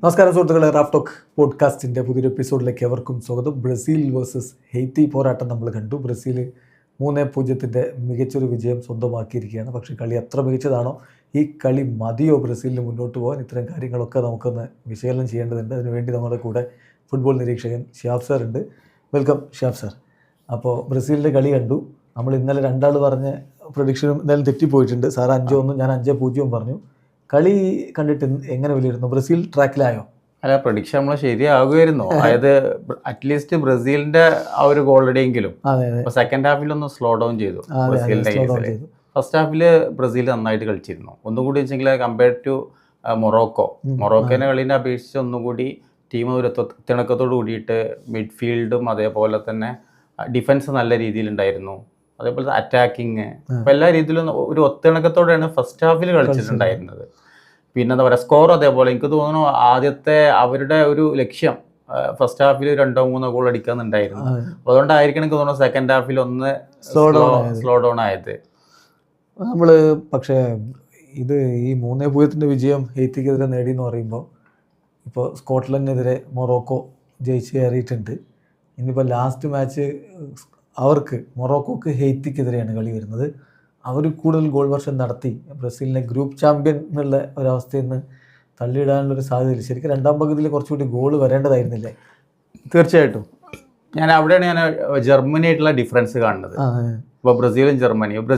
നമസ്കാരം സുഹൃത്തുക്കളെ, Raf talk പോഡ്കാസ്റ്റിൻ്റെ പുതിയൊരു എപ്പിസോഡിലേക്ക് എവർക്കും സ്വാഗതം. ബ്രസീൽ വേഴ്സസ് ഹെയ്ത്തി പോരാട്ടം നമ്മൾ കണ്ടു. ബ്രസീൽ 3-0 മികച്ചൊരു വിജയം സ്വന്തമാക്കിയിരിക്കുകയാണ്. പക്ഷേ കളി എത്ര മികച്ചതാണോ, ഈ കളി മതിയോ ബ്രസീലിന് മുന്നോട്ട് പോകാൻ? ഇത്തരം കാര്യങ്ങളൊക്കെ നമുക്കൊന്ന് വിശകലനം ചെയ്യേണ്ടതുണ്ട്. അതിനുവേണ്ടി നമ്മുടെ കൂടെ ഫുട്ബോൾ നിരീക്ഷകൻ ഷിഹാബ് സാർ ഉണ്ട്. Welcome Shihab sir. അപ്പോൾ ബ്രസീലിൻ്റെ കളി കണ്ടു. നമ്മൾ ഇന്നലെ രണ്ടാൾ പറഞ്ഞ പ്രഡിക്ഷനും എന്തായാലും തെറ്റിപ്പോയിട്ടുണ്ട്. സാർ 5-1, ഞാൻ 5-0 പറഞ്ഞു. കളി കണ്ടിട്ട് എങ്ങനെ വിലയിരുന്നു? ബ്രസീൽ ട്രാക്കിലായോ? അല്ല, പ്രഡിക്ഷൻ നമ്മൾ ശരിയാകുമായിരുന്നു. അതായത് അറ്റ്ലീസ്റ്റ് ബ്രസീലിന്റെ ആ ഒരു ഗോളടിയെങ്കിലും സെക്കൻഡ് ഹാഫിലൊന്ന് സ്ലോ ഡൗൺ ചെയ്തു ബ്രസീലിന്റെ കേസിൽ. ഫസ്റ്റ് ഹാഫിൽ ബ്രസീൽ നന്നായിട്ട് കളിച്ചിരുന്നു. ഒന്നുകൂടി വെച്ചെങ്കിൽ കമ്പയർഡ് ടു മൊറോക്കോനെ കളീനെ അപേക്ഷിച്ച് ഒന്നുകൂടി ടീം ഒരു തിണക്കത്തോട് കൂടിയിട്ട് മിഡ്ഫീൽഡും അതേപോലെ തന്നെ ഡിഫൻസ് നല്ല രീതിയിലുണ്ടായിരുന്നു. അതേപോലെ അറ്റാക്കിങ് അപ്പം എല്ലാ രീതിയിലും ഒരു ഒത്തിണക്കത്തോടെയാണ് ഫസ്റ്റ് ഹാഫിൽ കളിച്ചിട്ടുണ്ടായിരുന്നത്. പിന്നെ എന്താ പറയുക, സ്കോർ അതേപോലെ എനിക്ക് തോന്നുന്നു ആദ്യത്തെ അവരുടെ ഒരു ലക്ഷ്യം ഫസ്റ്റ് ഹാഫിൽ 2-3 ഗോൾ അടിക്കാന്നുണ്ടായിരുന്നു. അപ്പോൾ അതുകൊണ്ടായിരിക്കണം എനിക്ക് തോന്നുന്നു സെക്കൻഡ് ഹാഫിൽ ഒന്ന് സ്ലോ ഡൗൺ ആയത്. നമ്മൾ പക്ഷേ ഇത് ഈ 3-0 വിജയം ഹെയ്ത്തിക്കെതിരെ നേടി എന്ന് പറയുമ്പോൾ, ഇപ്പോൾ സ്കോട്ട്ലൻഡിനെതിരെ മൊറോക്കോ ജയിച്ച് കയറിയിട്ടുണ്ട്. ഇനിയിപ്പോൾ ലാസ്റ്റ് മാച്ച് മൊറോക്കോക്ക് ഹെയ്ത്തിക്കെതിരെയാണ് കളി വരുന്നത്. അവർ കൂടുതൽ ഗോൾ വർഷം നടത്തി ബ്രസീലിനെ ഗ്രൂപ്പ് ചാമ്പ്യൻ എന്നുള്ള ഒരവസ്ഥയിൽ നിന്ന് തള്ളിയിടാനുള്ളൊരു സാധ്യതയില്ല. ശരിക്കും രണ്ടാം പകുതിയിൽ കുറച്ചുകൂടി ഗോൾ വരേണ്ടതായിരുന്നില്ലേ? തീർച്ചയായിട്ടും. അവിടെയാണ് ജർമ്മനിയായിട്ടുള്ള ഡിഫറൻസ് കാണുന്നത്. ഇപ്പോൾ ബ്രസീലും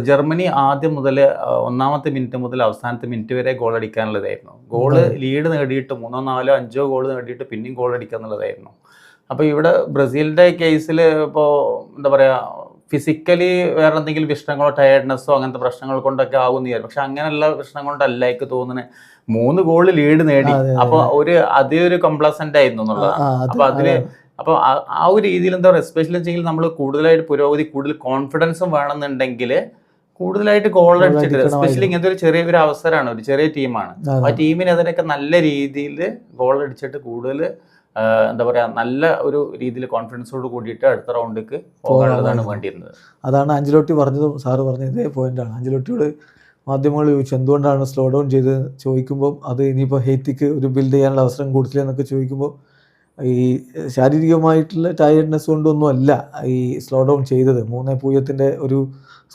ജർമ്മനി ആദ്യം മുതൽ 1ാമത്തെ മിനിറ്റ് മുതൽ അവസാനത്തെ മിനിറ്റ് വരെ ഗോൾ അടിക്കാനുള്ളതായിരുന്നു. ഗോള് ലീഡ് നേടിയിട്ട് 3, 4, 5 ഗോൾ നേടിയിട്ട് പിന്നെയും ഗോൾ അടിക്കുക എന്നുള്ളതായിരുന്നു. അപ്പോൾ ഇവിടെ ബ്രസീലിൻ്റെ കേസിൽ ഇപ്പോൾ എന്താ പറയുക, ഫിസിക്കലി വേറെ എന്തെങ്കിലും പ്രശ്നങ്ങളോ ടയർഡ്നെസ്സോ അങ്ങനത്തെ പ്രശ്നങ്ങൾ കൊണ്ടൊക്കെ ആകുന്നതായിരുന്നു. പക്ഷെ അങ്ങനെയുള്ള പ്രശ്നം കൊണ്ടല്ല എനിക്ക് തോന്നുന്നത്. 3 ഗോൾ ലീഡ് നേടി. അപ്പോൾ അതൊരു കംപ്ലസൻ്റ് ആയിരുന്നു എന്നുള്ളതാണ്. അപ്പോൾ ആ ഒരു രീതിയിൽ എന്താ പറയുക, എസ്പെഷ്യലി വെച്ചെങ്കിൽ നമ്മൾ കൂടുതലായിട്ട് കൂടുതൽ കോൺഫിഡൻസും വേണമെന്നുണ്ടെങ്കിൽ കൂടുതലായിട്ട് ഗോൾ അടിച്ചിട്ട്, എസ്പെഷ്യലി ഇങ്ങനത്തെ ഒരു ചെറിയൊരു അവസരമാണ്, ഒരു ചെറിയ ടീമാണ്. ആ ടീമിനെതിരൊക്കെ നല്ല രീതിയിൽ ഗോൾ അടിച്ചിട്ട് കൂടുതൽ എന്താ പറയുക, നല്ല ഒരു രീതിയിൽ കോൺഫിഡൻസോട് കൂടിയിട്ട് അടുത്ത റൗണ്ടിലേക്ക് പോകാനുള്ളതാണ് വേണ്ടിയിരുന്നത്. അതാണ് ആഞ്ചലോട്ടി പറഞ്ഞതും സാറ് പറഞ്ഞത് ഇതേ പോയിന്റാണ്. ആഞ്ചലോട്ടിയോട് മാധ്യമങ്ങൾ ചോദിച്ചു എന്തുകൊണ്ടാണ് സ്ലോ ഡൗൺ ചെയ്ത് ചോദിക്കുമ്പോൾ, അത് ഇനിയിപ്പോൾ ഹെയ്ത്തിക്ക് ഒരു ബിൽഡ് ചെയ്യാനുള്ള അവസരം കൊടുത്തില്ല എന്നൊക്കെ ചോദിക്കുമ്പോൾ, ഈ ശാരീരികമായിട്ടുള്ള ടയർഡ്നെസ് കൊണ്ടൊന്നും അല്ല ഈ സ്ലോ ഡൗൺ ചെയ്തത്. 3-0 ഒരു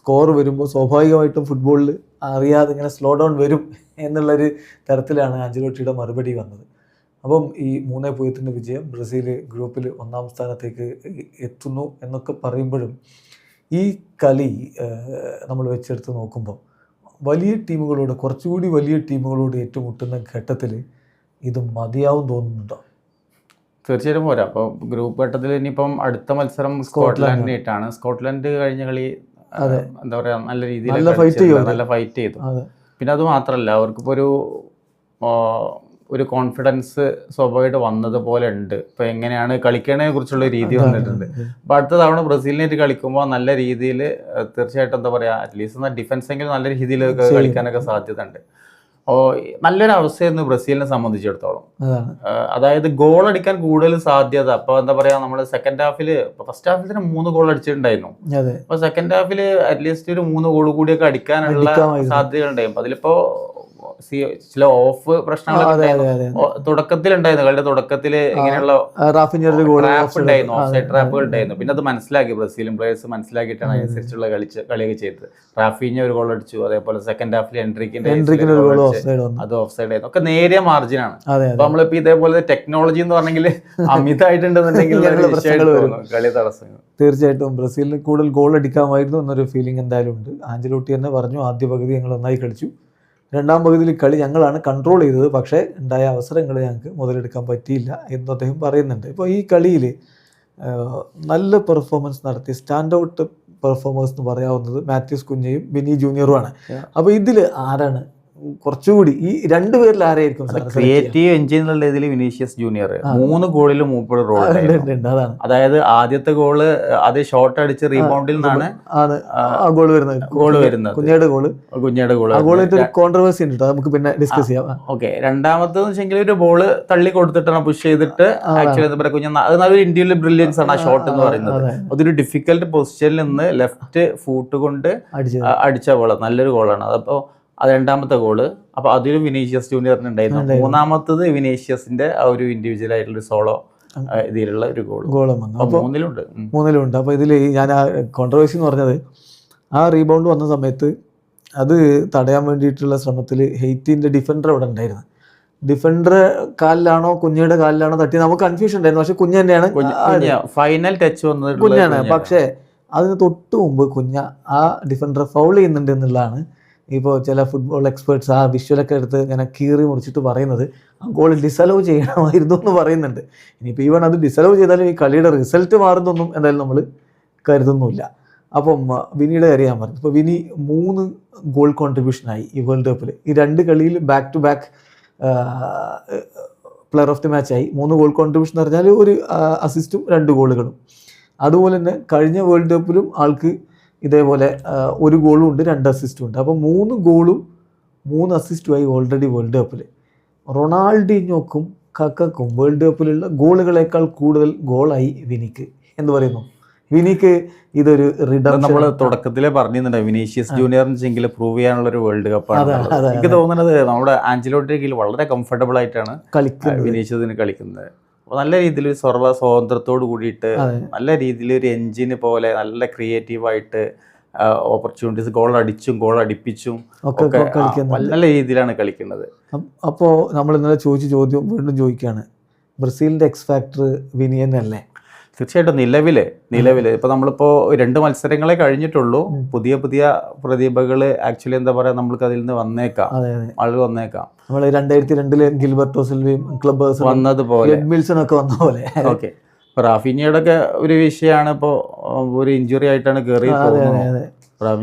സ്കോർ വരുമ്പോൾ സ്വാഭാവികമായിട്ടും ഫുട്ബോളിൽ അറിയാതെ ഇങ്ങനെ സ്ലോ ഡൗൺ വരും എന്നുള്ളൊരു തരത്തിലാണ് ആഞ്ചലോട്ടിയുടെ മറുപടി വന്നത്. അപ്പം ഈ 3-0 വിജയം, ബ്രസീൽ ഗ്രൂപ്പിൽ 1ാം സ്ഥാനത്തേക്ക് എത്തുന്നു എന്നൊക്കെ പറയുമ്പോഴും ഈ കളി നമ്മൾ വെച്ചെടുത്ത് നോക്കുമ്പോൾ കുറച്ചുകൂടി വലിയ ടീമുകളോട് ഏറ്റുമുട്ടുന്ന ഘട്ടത്തിൽ ഇത് മതിയാവും തോന്നുന്നുണ്ടോ? തീർച്ചയായിട്ടും പോരാ. അപ്പോൾ ഗ്രൂപ്പ് ഘട്ടത്തിൽ ഇനിയിപ്പം അടുത്ത മത്സരം സ്കോട്ട്ലൻഡിനായിട്ടാണ്. സ്കോട്ട്ലൻഡ് കഴിഞ്ഞ കളി എന്താ പറയുക, നല്ല രീതിയിൽ നല്ല ഫൈറ്റ് ചെയ്തു. പിന്നെ അത് മാത്രമല്ല, അവർക്കിപ്പോൾ ഒരു കോൺഫിഡൻസ് സ്വാഭാവികമായിട്ട് വന്നതുപോലെ ഉണ്ട്. ഇപ്പോൾ എങ്ങനെയാണ് കളിക്കണതിനെ കുറിച്ചുള്ള രീതി വന്നിട്ടുണ്ട്. അപ്പോൾ അടുത്ത തവണ ബ്രസീലിനായിട്ട് കളിക്കുമ്പോൾ നല്ല രീതിയിൽ തീർച്ചയായിട്ടും എന്താ പറയുക, അറ്റ്ലീസ്റ്റ് ഡിഫൻസെങ്കിലും നല്ല രീതിയിൽ കളിക്കാനൊക്കെ സാധ്യത ഉണ്ട്. നല്ലൊരു അവസ്ഥയായിരുന്നു ബ്രസീലിനെ സംബന്ധിച്ചിടത്തോളം. അതായത് ഗോൾ അടിക്കാൻ കൂടുതൽ സാധ്യത. അപ്പോൾ എന്താ പറയുക, നമ്മൾ ഫസ്റ്റ് ഹാഫിൽ 3 ഗോൾ അടിച്ചിട്ടുണ്ടായിരുന്നു. അപ്പോൾ സെക്കൻഡ് ഹാഫിൽ അറ്റ്ലീസ്റ്റ് ഒരു 3 ഗോൾ കൂടിയൊക്കെ അടിക്കാനുള്ള സാധ്യതകളുണ്ടായിരുന്നു. അതിലിപ്പോൾ ചില ഓഫ് പ്രശ്നങ്ങളൊക്കെ തുടക്കത്തിലുണ്ടായിരുന്നു. കളിയുടെ തുടക്കത്തിൽ ഇങ്ങനെയുള്ള ഓഫ്സൈഡ് ട്രാപ്പുകൾ ഉണ്ടായിരുന്നു. പിന്നെ അത് മനസ്സിലാക്കി ബ്രസീലിയൻ പ്ലേയേഴ്സ് മനസ്സിലാക്കിയിട്ടാണ് അതിനനുസരിച്ചുള്ള കളിയൊക്കെ ചെയ്തത്. റാഫീഞ്ഞ ഒരു ഗോൾ അടിച്ചു. അതേപോലെ സെക്കൻഡ് ഹാഫിൽ എൻട്രിക്കിന്റെ അത് ഓഫ് സൈഡ് ആയിരുന്നു. ഒക്കെ നേരിയ മാർജിനാണ്. അപ്പൊ നമ്മളിപ്പോ ഇതേപോലെ ടെക്നോളജി എന്ന് പറഞ്ഞെങ്കിൽ അമിതമായിട്ടുണ്ടെന്നുണ്ടെങ്കിൽ കളി തടസ്സങ്ങൾ. തീർച്ചയായിട്ടും ബ്രസീലിന് കൂടുതൽ ഗോൾ അടിക്കാമായിരുന്നു എന്നൊരു ഫീലിംഗ് എന്തായാലും ഉണ്ട്. ആഞ്ചലോട്ടി തന്നെ പറഞ്ഞു, ആദ്യ പകുതി ഞങ്ങൾ നന്നായി കളിച്ചു, രണ്ടാം പകുതിയിൽ കളി ഞങ്ങളാണ് കൺട്രോൾ ചെയ്തത്, പക്ഷേ ഉണ്ടായ അവസരങ്ങൾ ഞങ്ങൾക്ക് മുതലെടുക്കാൻ പറ്റിയില്ല എന്ന് അദ്ദേഹം പറയുന്നുണ്ട്. ഇപ്പോൾ ഈ കളിയിൽ നല്ല പെർഫോമൻസ് നടത്തി സ്റ്റാൻഡ് ഔട്ട് പെർഫോമേഴ്സ് എന്ന് പറയാവുന്നത് മാത്യൂസ് കുഞ്ഞയും വിനി ജൂനിയറുമാണ്. അപ്പോൾ ഇതിൽ ആരാണ് കുറച്ചുകൂടി, ഈ രണ്ടുപേരിൽ ആരായിരിക്കും ക്രിയേറ്റീവ് എഞ്ചിൻ എന്നുള്ള ഇതിൽ വിനീഷ്യസ് ജൂനിയർ 3 ഗോളിൽ 3 റോൾ. അതായത് ആദ്യത്തെ ഗോള് അത് ഷോട്ട് അടിച്ച് റീബൗണ്ടിൽ നിന്നാണ് ഗോൾ വരുന്നത്. കുഞ്ഞയുടെ ഗോള് കോൺട്രവേഴ്സി ഉണ്ട്, നമുക്ക് പിന്നെ ഡിസ്കസ് ചെയ്യാം. ഓക്കെ. രണ്ടാമത്തെന്ന് വെച്ചെങ്കിൽ ഒരു ബോള് തള്ളി കൊടുത്തിട്ടാണ് പുഷ് ചെയ്തിട്ട് ആക്ച്വലി എന്താ പറയുക, അത് നല്ലൊരു ഇൻഡിവിജ്വൽ ബ്രില്യൻസ് ആണ് ആ ഷോട്ട് എന്ന് പറയുന്നത്. അതൊരു ഡിഫിക്കൽട്ട് പൊസിഷനിൽ നിന്ന് ലെഫ്റ്റ് ഫൂട്ട് കൊണ്ട് അടിച്ച ഗോളാണ്, നല്ലൊരു ഗോളാണ്. അതപ്പോൾ അത് രണ്ടാമത്തെ ഗോള്. അപ്പോൾ അതിലും വിനീഷ്യസ് ജൂനിയറിന് ഉണ്ടായിരുന്നു. മൂന്നാമത്തത് വിനീഷ്യസിന്റെ ആ ഒരു ഇൻഡിവിജ്വൽ ആയിട്ടുള്ള സോളോ ഇതിലുള്ള ഒരു ഗോളും മൂന്നിലുണ്ട്. അപ്പോൾ ഇതിൽ ഞാൻ ആ കോൺട്രവേഴ്സി എന്ന് പറഞ്ഞത്, ആ റീബൗണ്ട് വന്ന സമയത്ത് അത് തടയാൻ വേണ്ടിയിട്ടുള്ള ശ്രമത്തിൽ ഹെയ്ത്തിൻ്റെ ഡിഫൻഡർ അവിടെ ഉണ്ടായിരുന്നു. ഡിഫൻഡർ കാലിലാണോ കുഞ്ഞയുടെ കാലിലാണോ തട്ടി നമുക്ക് കൺഫ്യൂഷൻ ഉണ്ടായിരുന്നു. പക്ഷെ കുഞ്ഞ് തന്നെയാണ് ഫൈനൽ ടച്ച് വന്നത്, കുഞ്ഞാണ്. പക്ഷേ അതിന് തൊട്ട് മുമ്പ് ആ ഡിഫൻഡറെ ഫൗൾ ചെയ്യുന്നുണ്ട് എന്നുള്ളതാണ് ഇപ്പോൾ ചില ഫുട്ബോൾ എക്സ്പേർട്സ് ആ വിഷ്വലൊക്കെ എടുത്ത് ഇങ്ങനെ കീറി മുറിച്ചിട്ട് പറയുന്നത്. ആ ഗോൾ ഡിസലവ് ചെയ്യണമായിരുന്നു എന്ന് പറയുന്നുണ്ട്. ഇനിയിപ്പോൾ ഈവൺ അത് ഡിസലവ് ചെയ്താലും ഈ കളിയുടെ റിസൾട്ട് മാറുന്നൊന്നും എന്തായാലും നമ്മൾ കരുതുന്നില്ല. അപ്പം വിനിയുടെ കാര്യം ഞാൻ പറഞ്ഞു. ഇപ്പോൾ വിനി 3 ഗോൾ കോൺട്രിബ്യൂഷനായി ഈ വേൾഡ് കപ്പിൽ. ഈ 2 കളിയിൽ back to back player of the മാച്ചായി. 3 ഗോൾ കോൺട്രിബ്യൂഷൻ എന്ന് പറഞ്ഞാൽ ഒരു അസിസ്റ്റും 2 ഗോളുകളും. അതുപോലെ തന്നെ കഴിഞ്ഞ വേൾഡ് കപ്പിലും ആൾക്ക് ഇതേപോലെ 1 ഗോളും ഉണ്ട്, 2 അസിസ്റ്റും ഉണ്ട്. അപ്പോൾ 3 ഗോളും 3 അസിസ്റ്റുമായി ഓൾറെഡി വേൾഡ് കപ്പിൽ. റൊണാൾഡീഞ്ഞോക്കും കക്കക്കും വേൾഡ് കപ്പിലുള്ള ഗോളുകളേക്കാൾ കൂടുതൽ ഗോളായി വിനിക്ക്. എന്ന് പറയുന്നു, വിനിക്ക് ഇതൊരു റിഡംഷൻ. നമ്മൾ തുടക്കത്തിലേ പറഞ്ഞിരുന്നുണ്ട് വിനീഷ്യസ് ജൂനിയറിനെങ്കിൽ പ്രൂവ് ചെയ്യാനുള്ള ഒരു വേൾഡ് കപ്പാണ്. എനിക്ക് തോന്നുന്നത് നമ്മുടെ ആഞ്ചലോട്ടിയുടെ കീഴിൽ വളരെ കംഫർട്ടബിൾ ആയിട്ടാണ് വിനീഷ്യസിന് കളിക്കുന്നത്. അപ്പോൾ നല്ല രീതിയിൽ സ്വാതന്ത്ര്യത്തോട് കൂടിയിട്ട് നല്ല രീതിയിൽ ഒരു എൻജിന് പോലെ നല്ല ക്രിയേറ്റീവായിട്ട് ഓപ്പർച്യൂണിറ്റീസ് ഗോൾ അടിച്ചും ഗോൾ അടിപ്പിച്ചും ഒക്കെ നല്ല രീതിയിലാണ് കളിക്കുന്നത്. അപ്പോൾ നമ്മൾ ഇന്നലെ ചോദിച്ച ചോദ്യം വീണ്ടും ചോദിക്കുകയാണ്, ബ്രസീലിൻ്റെ എക്സ് ഫാക്ടർ വിനി തന്നെയല്ലേ? തീർച്ചയായിട്ടും നിലവിൽ ഇപ്പോൾ നമ്മളിപ്പോൾ 2 മത്സരങ്ങളെ കഴിഞ്ഞിട്ടുള്ളൂ. പുതിയ പ്രതിഭകൾ ആക്ച്വലി എന്താ പറയുക, നമ്മൾക്ക് അതിൽ നിന്ന് വന്നേക്കാം, ആളുകൾ വന്നേക്കാം. നമ്മൾ 2002 ഗിൽബർട്ടോ സിൽവയും ക്ലബ്ബേഴ്സ് വന്നതുപോലെ ഒക്കെ വന്ന പോലെ. ഓക്കെ, ഇപ്പോൾ റാഫിനിയുടെ ഒക്കെ ഒരു വിഷയമാണ്. ഇപ്പോൾ ഒരു ഇഞ്ചുറി ആയിട്ടാണ് കയറി പോകുന്നത്.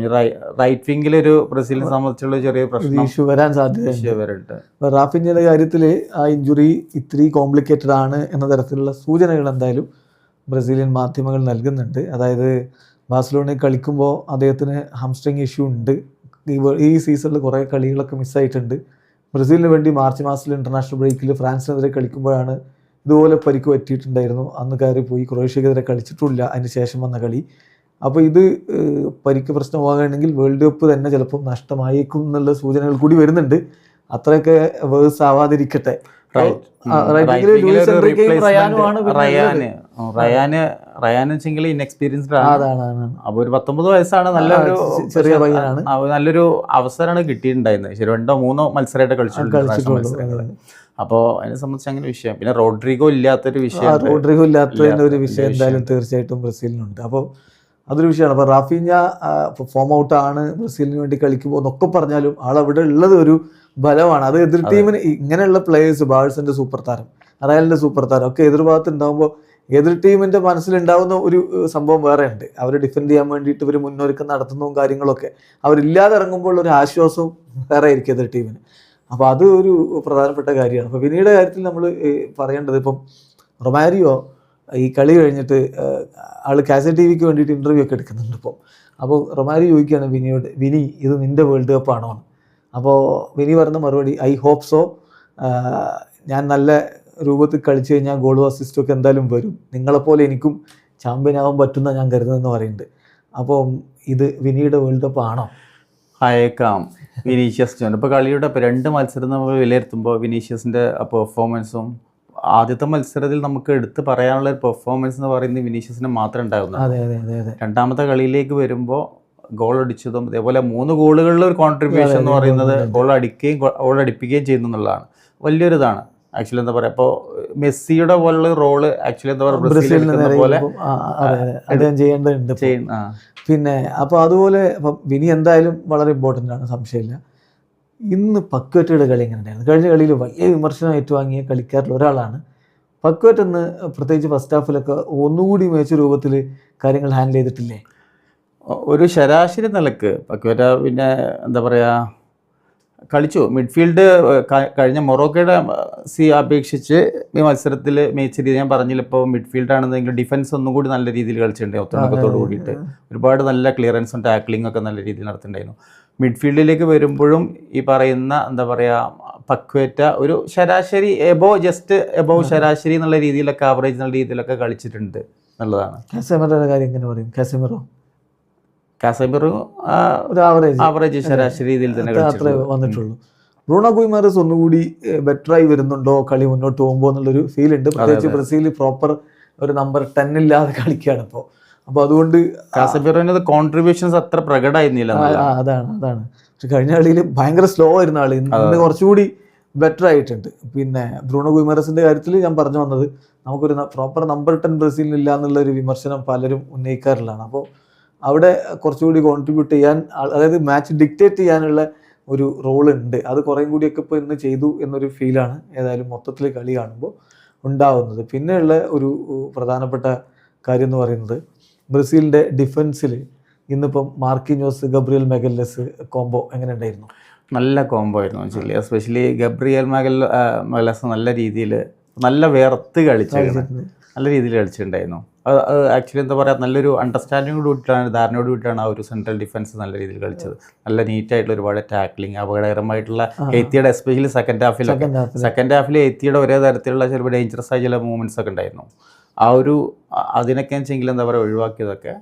റൈറ്റ് വിംഗിൽ ഒരു ബ്രസീലിനെ സംബന്ധിച്ചുള്ള ചെറിയ പ്രശ്നം ഇഷ്യൂ വരാൻ സാധ്യതയുണ്ട്. റാഫിനിയുടെ കാര്യത്തിൽ ആ ഇഞ്ചുറി ഇത്തിരി കോംപ്ലിക്കേറ്റഡ് ആണ് എന്ന തരത്തിലുള്ള സൂചനകൾ എന്തായാലും ബ്രസീലിയൻ മാധ്യമങ്ങൾ നൽകുന്നുണ്ട്. അതായത് ബാഴ്സലോണയിൽ കളിക്കുമ്പോൾ അദ്ദേഹത്തിന് ഹാംസ്ട്രിങ് ഇഷ്യൂ ഉണ്ട്. ഈ സീസണിൽ കുറേ കളികളൊക്കെ മിസ്സായിട്ടുണ്ട്. ബ്രസീലിന് വേണ്ടി മാർച്ച് മാസത്തിൽ ഇൻ്റർനാഷണൽ ബ്രേക്കിൽ ഫ്രാൻസിനെതിരെ കളിക്കുമ്പോഴാണ് ഇതുപോലെ പരിക്ക് പറ്റിയിട്ടുണ്ടായിരുന്നു. അന്ന് കയറി പോയി. ക്രൊയേഷ്യക്കെതിരെ കളിച്ചിട്ടില്ല അതിന് ശേഷം വന്ന കളി. അപ്പോൾ ഇത് പരിക്ക് പ്രശ്നമാകുകയാണെങ്കിൽ വേൾഡ് കപ്പ് തന്നെ ചിലപ്പോൾ നഷ്ടമായേക്കും എന്നുള്ള സൂചനകൾ കൂടി വരുന്നുണ്ട്. അത്രയൊക്കെ വേഴ്സ് ആവാതിരിക്കട്ടെ. ഇൻഎക്സ്പീരിയൻസ്ഡ് ആണ്. അപ്പോൾ ഒരു 19 വയസ്സാണ്. നല്ലൊരു അവസരമാണ് കിട്ടിയിട്ടുണ്ടായിരുന്നത്. ശരി, 2-3 മത്സരമായിട്ട് കളിച്ചിട്ടുണ്ട്. അപ്പോൾ അതിനെ സംബന്ധിച്ച് അങ്ങനെ വിഷയം. പിന്നെ റോഡ്രിഗോ ഇല്ലാത്തൊരു വിഷയം എന്തായാലും തീർച്ചയായിട്ടും ബ്രസീലിനുണ്ട്. അപ്പോൾ അതൊരു വിഷയമാണ്. അപ്പോൾ റാഫീഞ്ഞ ഫോം ഔട്ടാണ് ബ്രസീലിന് വേണ്ടി കളിക്കുമ്പോൾ എന്നൊക്കെ പറഞ്ഞാലും ആളവിടെ ഉള്ളത് ഒരു ബലമാണ്. അത് എതിർ ടീമിന് ഇങ്ങനെയുള്ള പ്ലേയേഴ്സ്, ബാഴ്സിൻ്റെ സൂപ്പർ താരം, റയലിൻ്റെ സൂപ്പർ താരം ഒക്കെ എതിർഭാഗത്ത് ഉണ്ടാകുമ്പോൾ എതിർ ടീമിൻ്റെ മനസ്സിലുണ്ടാകുന്ന ഒരു സംഭവം വേറെ ഉണ്ട്. അവർ ഡിഫെൻഡ് ചെയ്യാൻ വേണ്ടിയിട്ട് ഇവർ മുന്നൊരുക്കം നടത്തുന്നതും കാര്യങ്ങളൊക്കെ അവരില്ലാതെ ഇറങ്ങുമ്പോൾ ഒരു ആശ്വാസവും വേറെ ആയിരിക്കും എതിർ ടീമിന്. അപ്പോൾ അത് ഒരു പ്രധാനപ്പെട്ട കാര്യമാണ്. അപ്പോൾ വിനിയുടെ കാര്യത്തിൽ നമ്മൾ പറയേണ്ടത്, ഇപ്പം റൊമാരിയോ ഈ കളി കഴിഞ്ഞിട്ട് ആൾ കാസറ്റ് ടി വിക്ക് വേണ്ടിയിട്ട് ഇൻ്റർവ്യൂ ഒക്കെ എടുക്കുന്നുണ്ട് ഇപ്പോൾ. അപ്പോൾ റൊമാരിയോ ചോദിക്കുകയാണ് വിനിയോട്, വിനി ഇത് നിൻ്റെ വേൾഡ് കപ്പാണോ? അപ്പോൾ വിനി പറഞ്ഞ മറുപടി, ഐ ഹോപ്പ് സോ, ഞാൻ നല്ല രൂപത്തിൽ കളിച്ചു കഴിഞ്ഞാൽ ഗോളും അസിസ്റ്റും ഒക്കെ എന്തായാലും വരും, നിങ്ങളെപ്പോലെ എനിക്കും ചാമ്പ്യൻ ആവാൻ പറ്റുന്ന ഞാൻ കരുതുന്നതെന്ന് പറയുന്നുണ്ട്. അപ്പോൾ ഇത് വിനിയുടെ വേൾഡ് കപ്പ് ആണോ? അയക്കാം. വിനീഷ്യസ് ജൂനിയർ ഇപ്പോൾ കളിയുടെ 2 മത്സരം നമ്മൾ വിലയിരുത്തുമ്പോൾ വിനീഷ്യസിൻ്റെ പെർഫോമൻസും ആദ്യത്തെ മത്സരത്തിൽ നമുക്ക് എടുത്ത് പറയാനുള്ള ഒരു പെർഫോമൻസ് എന്ന് പറയുന്നത് വിനീഷ്യസിന് മാത്രമേ ഉണ്ടാകുന്നു. രണ്ടാമത്തെ കളിയിലേക്ക് വരുമ്പോൾ ഗോൾ അടിച്ചതും അതേപോലെ 3 ഗോളുകളിലെ ഒരു കോൺട്രിബ്യൂഷൻ എന്ന് പറയുന്നത് ഗോൾ അടിപ്പിക്കുകയും ചെയ്യുന്നു എന്നുള്ളതാണ് വലിയൊരിതാണ്. ആക്ച്വലി എന്താ പറയുക, ഇപ്പോൾ മെസ്സിയുടെ പോലുള്ള റോള് ആക്ച്വലി എന്താ പറയുക ബ്രസീലിൽ പോലെ ചെയ്യേണ്ടതുണ്ട്. പിന്നെ അപ്പോൾ അതുപോലെ ഇപ്പം വിനി എന്തായാലും വളരെ ഇമ്പോർട്ടൻ്റ് ആണ്, സംശയമില്ല. ഇന്ന് പക്വറ്റയുടെ കളി എങ്ങനെ ഉണ്ടായിരുന്നു? കഴിഞ്ഞ കളിയിൽ വലിയ വിമർശനം ഏറ്റുവാങ്ങിയ കളിക്കാരിൽ ഒരാളാണ് പക്വറ്റ്. എന്ന് പ്രത്യേകിച്ച് ഫസ്റ്റ് ഹാഫിലൊക്കെ ഒന്നുകൂടി മികച്ച രൂപത്തിൽ കാര്യങ്ങൾ ഹാൻഡിൽ ചെയ്തിട്ടില്ലേ? ഒരു ശരാശരി നിലക്ക് പക്വറ്റ പിന്നെ എന്താ പറയുക കളിച്ചു. മിഡ്ഫീൽഡ് കഴിഞ്ഞ മൊറോക്കോയുടെ അപേക്ഷിച്ച് ഈ മത്സരത്തിൽ മികച്ച രീതി ഞാൻ പറഞ്ഞില്ല. ഇപ്പോൾ മിഡ്ഫീൽഡ് ആണെന്നെങ്കിലും ഡിഫൻസ് ഒന്നും കൂടി നല്ല രീതിയിൽ കളിച്ചിട്ടുണ്ട്. ഒത്തുണക്കത്തോട് കൂടിയിട്ട് ഒരുപാട് നല്ല ക്ലിയറൻസും ടാക്ലിങ്ങും ഒക്കെ നല്ല രീതിയിൽ നടത്തിയിട്ടുണ്ടായിരുന്നു. മിഡ്ഫീൽഡിലേക്ക് വരുമ്പോഴും ഈ പറയുന്ന എന്താ പറയുക പക്വേറ്റ ഒരു ശരാശരി ജസ്റ്റ് എബോവ് ശരാശരി എന്നുള്ള രീതിയിലൊക്കെ ആവറേജ് എന്നുള്ള രീതിയിലൊക്കെ കളിച്ചിട്ടുണ്ട് എന്നുള്ളതാണ്. കാസമിറോയുടെ കാര്യം എങ്ങനെ പറയും? കാസമിറോ ഒരു ആവറേജ് ശരാശരി രീതിയിൽ തന്നെ അത്രേ വന്നിട്ടുള്ളൂ. ബ്രൂണോ ഗുയിമാരസ് ഒന്നുകൂടി ബെറ്ററായി വരുന്നുണ്ടോ കളി മുന്നോട്ട് പോകുമ്പോൾ എന്നുള്ളൊരു ഫീൽ ഉണ്ട്. പ്രത്യേകിച്ച് ബ്രസീൽ പ്രോപ്പർ ഒരു നമ്പർ 10 ഇല്ലാതെ കളിക്കുകയാണ് ഇപ്പോൾ. അപ്പോൾ അതുകൊണ്ട് കാസമിറോന്റെ കോൺട്രിബ്യൂഷൻസ് അത്ര പ്രകടമായിരുന്നില്ല. അതാണ് പക്ഷെ കഴിഞ്ഞ കളിയിൽ ഭയങ്കര സ്ലോ ആയിരുന്ന ആള് ഇന്ന് കുറച്ചുകൂടി ബെറ്റർ ആയിട്ടുണ്ട്. പിന്നെ ബ്രൂണോ ഗുയിമാരസിന്റെ കാര്യത്തിൽ ഞാൻ പറഞ്ഞു വന്നത്, നമുക്കൊരു പ്രോപ്പർ നമ്പർ 10 ബ്രസീലിനില്ല എന്നുള്ളൊരു വിമർശനം പലരും ഉന്നയിക്കാറുള്ളതാണ്. അപ്പോൾ അവിടെ കുറച്ചുകൂടി കോൺട്രിബ്യൂട്ട് ചെയ്യാൻ, അതായത് മാച്ച് ഡിക്റ്റേറ്റ് ചെയ്യാനുള്ള ഒരു റോൾ ഉണ്ട്. അത് കുറേയും കൂടിയൊക്കെ ഇപ്പോൾ ഇന്ന് ചെയ്തു എന്നൊരു ഫീലാണ് ഏതായാലും മൊത്തത്തിൽ കളി കാണുമ്പോൾ ഉണ്ടാവുന്നത്. പിന്നെയുള്ള ഒരു പ്രധാനപ്പെട്ട കാര്യം എന്ന് പറയുന്നത്, ബ്രസീലിൻ്റെ ഡിഫൻസിൽ ഇന്നിപ്പം മാർക്കിഞ്ഞോസ് ഗബ്രിയൽ മെഗല്ലസ് കോംബോ എങ്ങനെ ഉണ്ടായിരുന്നു? നല്ല കോംബോ ആയിരുന്നു ആക്ച്വലി. എസ്പെഷ്യലി ഗബ്രിയൽ മെഗല്ലസ് നല്ല രീതിയിൽ നല്ല വേർത്ത് നല്ല രീതിയിൽ കളിച്ചിട്ടുണ്ടായിരുന്നു. അത് ആക്ച്വലി എന്താ പറയുക, നല്ലൊരു അണ്ടർസ്റ്റാൻഡിങ്ങോട് കൂടിയിട്ടാണ്, ധാരണയോട് കൂടിയിട്ടാണ് ആ ഒരു സെൻട്രൽ ഡിഫൻസ് നല്ല രീതിയിൽ കളിച്ചത്. നല്ല നീറ്റായിട്ടുള്ള ഒരുപാട് ടാക്ലിങ്, അപകടകരമായിട്ടുള്ള എത്തിയുടെ എസ്പെഷ്യലി സെക്കൻഡ് ഹാഫിൽ എത്തിയുടെ ഒരേ തരത്തിലുള്ള ചിലപ്പോൾ ഡേഞ്ചറസ് ആയ ചില മൂവ്മെൻറ്റ്സ് ഒക്കെ ഉണ്ടായിരുന്നു. ആ ഒരു അതിനൊക്കെ വെച്ചെങ്കിൽ എന്താ പറയുക ഒഴിവാക്കിയതൊക്കെ